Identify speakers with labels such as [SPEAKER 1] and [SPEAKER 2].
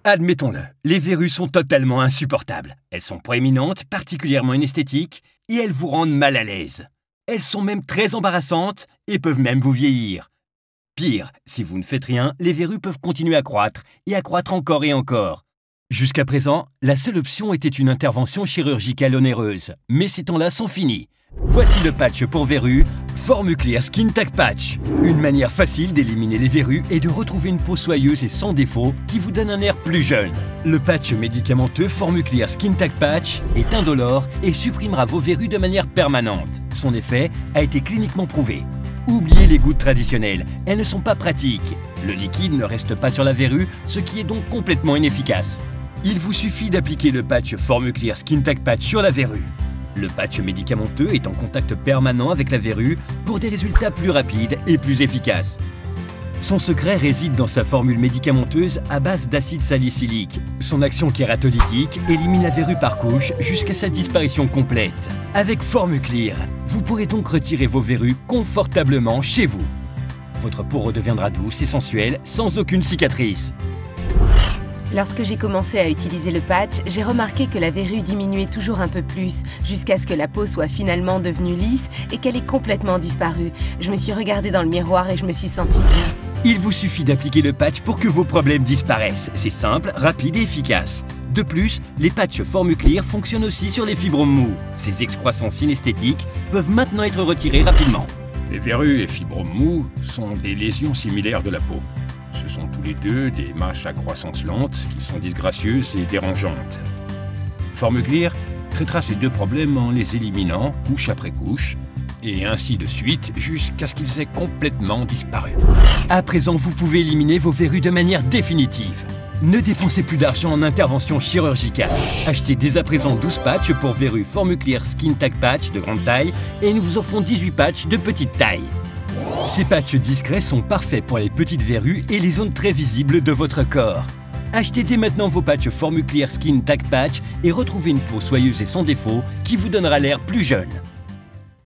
[SPEAKER 1] Admettons-le, les verrues sont totalement insupportables. Elles sont proéminentes, particulièrement inesthétiques, et elles vous rendent mal à l'aise. Elles sont même très embarrassantes et peuvent même vous vieillir. Pire, si vous ne faites rien, les verrues peuvent continuer à croître et à croître encore et encore. Jusqu'à présent, la seule option était une intervention chirurgicale onéreuse, mais ces temps-là sont finis. Voici le patch pour verrues, Formuclear Skin Tag Patch. Une manière facile d'éliminer les verrues et de retrouver une peau soyeuse et sans défaut qui vous donne un air plus jeune. Le patch médicamenteux Formuclear Skin Tag Patch est indolore et supprimera vos verrues de manière permanente. Son effet a été cliniquement prouvé. Oubliez les gouttes traditionnelles, elles ne sont pas pratiques. Le liquide ne reste pas sur la verrue, ce qui est donc complètement inefficace. Il vous suffit d'appliquer le patch Formuclear Skin Tag Patch sur la verrue. Le patch médicamenteux est en contact permanent avec la verrue pour des résultats plus rapides et plus efficaces. Son secret réside dans sa formule médicamenteuse à base d'acide salicylique. Son action kératolytique élimine la verrue par couche jusqu'à sa disparition complète. Avec Formuclear, vous pourrez donc retirer vos verrues confortablement chez vous. Votre peau redeviendra douce et sensuelle sans aucune cicatrice.
[SPEAKER 2] Lorsque j'ai commencé à utiliser le patch, j'ai remarqué que la verrue diminuait toujours un peu plus, jusqu'à ce que la peau soit finalement devenue lisse et qu'elle ait complètement disparu. Je me suis regardée dans le miroir et je me suis sentie bien.
[SPEAKER 1] Il vous suffit d'appliquer le patch pour que vos problèmes disparaissent. C'est simple, rapide et efficace. De plus, les patchs Formuclear fonctionnent aussi sur les fibromes mous. Ces excroissances synesthétiques peuvent maintenant être retirées rapidement.
[SPEAKER 3] Les verrues et fibromes mous sont des lésions similaires de la peau. Ce sont tous les deux des mâches à croissance lente qui sont disgracieuses et dérangeantes. Formuclear traitera ces deux problèmes en les éliminant couche après couche, et ainsi de suite jusqu'à ce qu'ils aient complètement disparu.
[SPEAKER 1] À présent, vous pouvez éliminer vos verrues de manière définitive. Ne dépensez plus d'argent en intervention chirurgicale. Achetez dès à présent 12 patchs pour verrues Formuclear Skin Tag Patch de grande taille et nous vous offrons 18 patchs de petite taille. Ces patchs discrets sont parfaits pour les petites verrues et les zones très visibles de votre corps. Achetez dès maintenant vos patchs Formuclear Skin Tag Patch et retrouvez une peau soyeuse et sans défaut qui vous donnera l'air plus jeune.